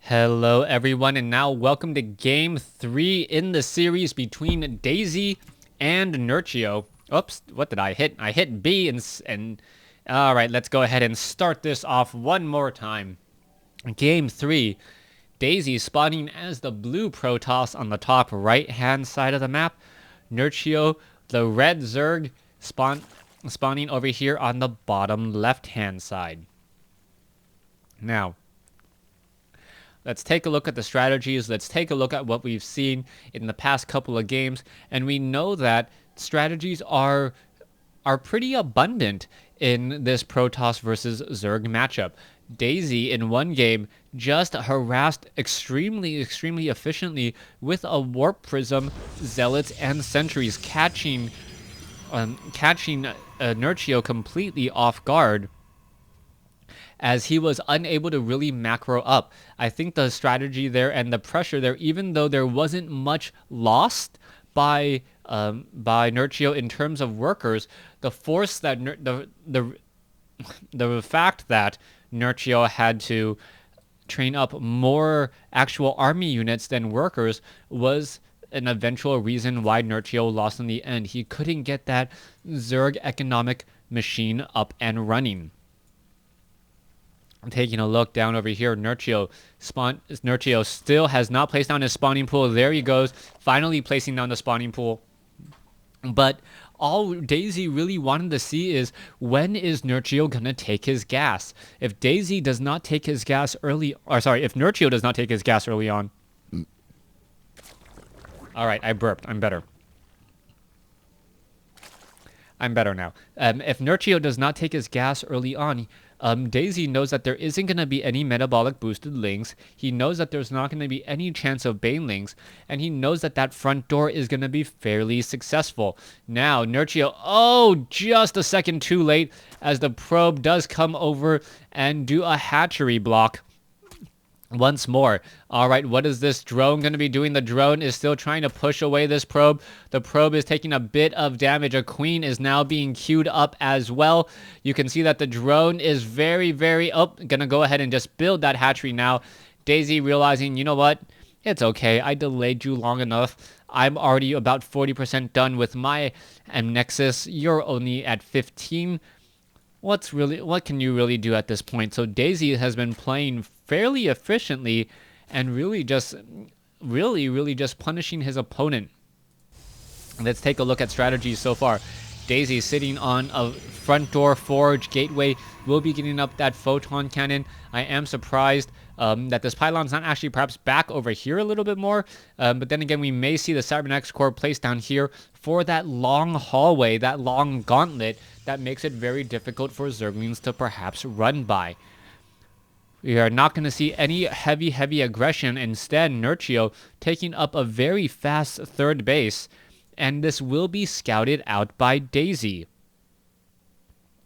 Hello everyone, and now welcome to game 3 in the series between Daisy and Nerchio. Oops, what did I hit? I hit B and all right, let's go ahead and start this off one more time. Game 3, Daisy spawning as the blue Protoss on the top right hand side of the map. Nerchio, the red Zerg, spawning over here on the bottom left hand side. Now, let's take a look at the strategies. Let's take a look at what we've seen in the past couple of games. And we know that strategies are pretty abundant in this Protoss versus Zerg matchup. Daisy, in one game, just harassed extremely efficiently with a Warp Prism, Zealots, and Sentries, catching Nerchio completely off guard, as he was unable to really macro up. I think the strategy there and the pressure there, even though there wasn't much lost by Nerchio in terms of workers, the force that the fact that Nerchio had to train up more actual army units than workers was an eventual reason why Nerchio lost in the end. He couldn't get that Zerg economic machine up and running. Taking a look down over here, Nerchio still has not placed down his spawning pool. There he goes, finally placing down the spawning pool. But all Daisy really wanted to see is, when is Nerchio gonna take his gas? If Daisy does not take his gas early, if Nerchio does not take his gas early on. All right, I burped. I'm better. I'm better now. If Nerchio does not take his gas early on, Daisy knows that there isn't going to be any metabolic boosted links. He knows that there's not going to be any chance of Bane links, and he knows that that front door is going to be fairly successful. Now, Nerchio, just a second too late, as the probe does come over and do a hatchery block once more. All right, what is this drone going to be doing? The drone is still trying to push away this probe. The probe is taking a bit of damage. A queen is now being queued up as well. You can see that the drone is very gonna go ahead and just build that hatchery now. Daisy realizing, you know what? It's okay. I delayed you long enough. I'm already about 40% done with my Nexus. You're only at 15. What can you really do at this point? So Daisy has been playing fairly efficiently and really just punishing his opponent. Let's take a look at strategies so far. Daisy sitting on a front door forge gateway, will be getting up that photon cannon. I am surprised that this pylon's not actually perhaps back over here a little bit more, but then again, we may see the cybernetics core placed down here for that long hallway, that long gauntlet that makes it very difficult for Zerglings to perhaps run by. We are not going to see any heavy aggression. Instead, Nerchio taking up a very fast third base, and this will be scouted out by Daisy.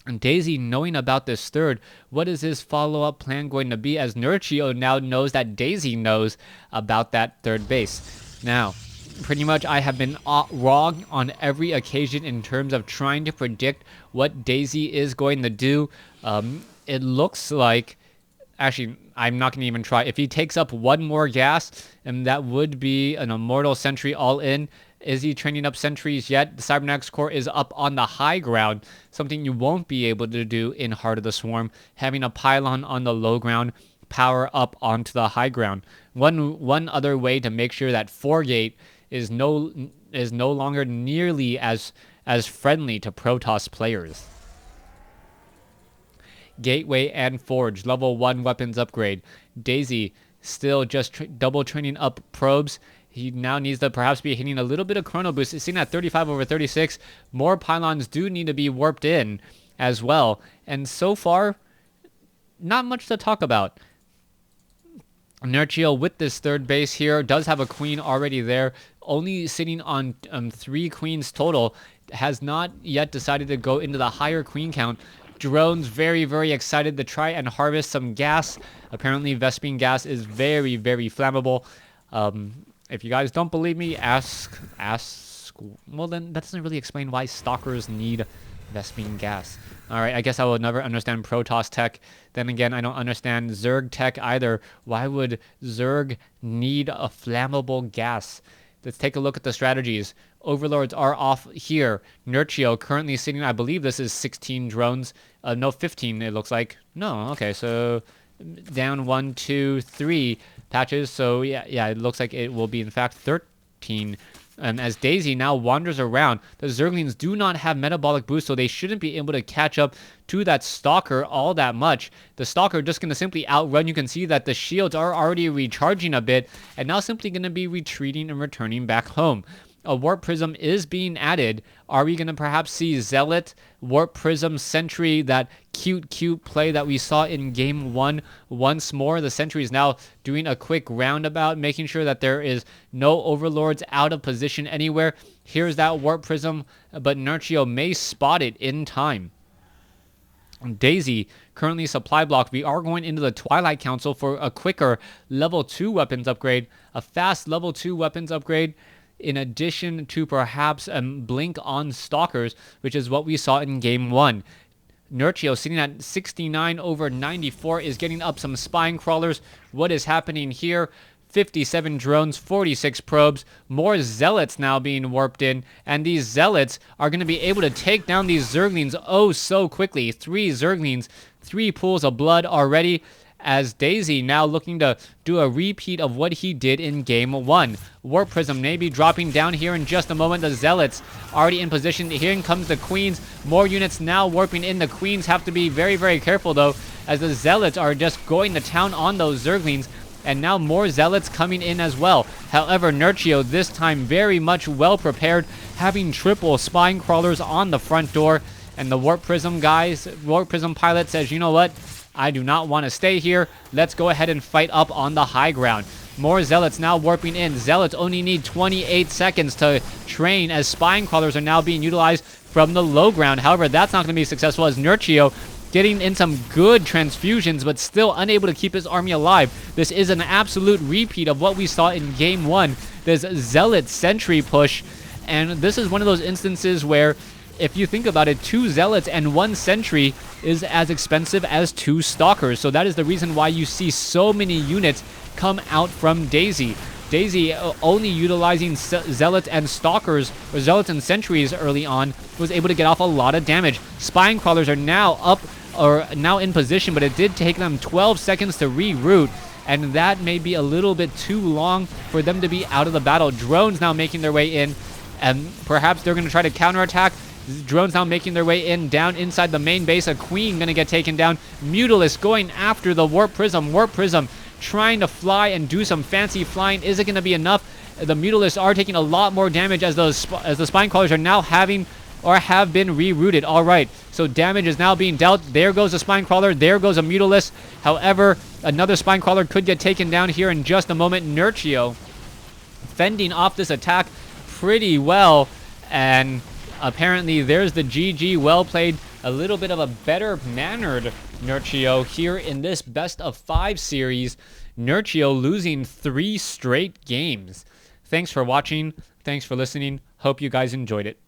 And Daisy, knowing about this third, what is his follow-up plan going to be, as Nerchio now knows that Daisy knows about that third base? Now, pretty much I have been wrong on every occasion in terms of trying to predict what Daisy is going to do. It looks like, actually, I'm not going to even try. If he takes up one more gas, and that would be an Immortal Sentry all in. Is he training up sentries yet? The Cybernetics Core is up on the high ground, something you won't be able to do in Heart of the Swarm. Having a pylon on the low ground, power up onto the high ground. One other way to make sure that 4-gate is no longer nearly as friendly to Protoss players. Gateway and Forge, level 1 weapons upgrade. Daisy still just double training up probes. He now needs to perhaps be hitting a little bit of chrono boost. It's seen at 35/36. More pylons do need to be warped in as well. And so far, not much to talk about. Nerchio with this third base here does have a queen already there, only sitting on 3 queens total. Has not yet decided to go into the higher queen count. Drones very excited to try and harvest some gas. Apparently Vespene gas is very flammable. If you guys don't believe me, ask. Well, then that doesn't really explain why stalkers need Vespene gas. All right, I guess I will never understand Protoss tech. Then again, I don't understand Zerg tech either. Why would Zerg need a flammable gas? Let's take a look at the strategies. Overlords are off here. Nerchio currently sitting, I believe this is 16 drones. No, 15 it looks like. No, okay, so down 1, 2, 3 patches. So yeah, it looks like it will be in fact 13. As Daisy now wanders around, the Zerglings do not have metabolic boost, so they shouldn't be able to catch up to that Stalker all that much. The Stalker just going to simply outrun. You can see that the shields are already recharging a bit, and now simply going to be retreating and returning back home. A Warp Prism is being added. Are we going to perhaps see Zealot, Warp Prism, Sentry, that cute play that we saw in Game 1 once more? The Sentry is now doing a quick roundabout, making sure that there is no Overlords out of position anywhere. Here's that Warp Prism, but Nerchio may spot it in time. Daisy currently supply blocked. We are going into the Twilight Council for a quicker level 2 weapons upgrade, a fast level 2 weapons upgrade, in addition to perhaps blink on Stalkers, which is what we saw in Game 1. Nerchio sitting at 69 over 94 is getting up some spine crawlers. What is happening here? 57 drones, 46 probes, more Zealots now being warped in, and these Zealots are going to be able to take down these Zerglings oh so quickly. 3 Zerglings, 3 pools of blood already, as Daisy now looking to do a repeat of what he did in Game 1. Warp Prism may be dropping down here in just a moment. The Zealots already in position. Here comes the Queens. More units now warping in. The Queens have to be very careful, though, as the Zealots are just going to town on those Zerglings. And now more Zealots coming in as well. However, Nerchio this time very much well prepared, having triple spine crawlers on the front door. And the Warp Prism guys, Warp Prism pilot says, you know what? I do not want to stay here. Let's go ahead and fight up on the high ground. More Zealots now warping in. Zealots only need 28 seconds to train, as spine crawlers are now being utilized from the low ground. However, that's not going to be successful, as Nerchio getting in some good transfusions, but still unable to keep his army alive. This is an absolute repeat of what we saw in Game 1. This Zealot Sentry push, and this is one of those instances where, if you think about it, 2 Zealots and 1 Sentry is as expensive as 2 Stalkers. So that is the reason why you see so many units come out from Daisy. Daisy only utilizing Zealots and Stalkers, or Zealots and Sentries early on, was able to get off a lot of damage. Spine Crawlers are now up, or now in position, but it did take them 12 seconds to reroute, and that may be a little bit too long for them to be out of the battle. Drones now making their way in, and perhaps they're going to try to counterattack. Drones now making their way in, down inside the main base. A Queen going to get taken down. Mutalisk going after the Warp Prism. Warp Prism trying to fly and do some fancy flying. Is it going to be enough? The Mutalisks are taking a lot more damage as the Spine Crawlers are now having, or have been rerouted. All right, so damage is now being dealt. There goes a Spine Crawler. There goes a Mutalisk. However, another Spine Crawler could get taken down here in just a moment. Nerchio fending off this attack pretty well, and apparently there's the GG. Well played. A little bit of a better mannered Nerchio here in this best of 5 series. Nerchio losing 3 straight games. Thanks for watching. Thanks for listening. Hope you guys enjoyed it.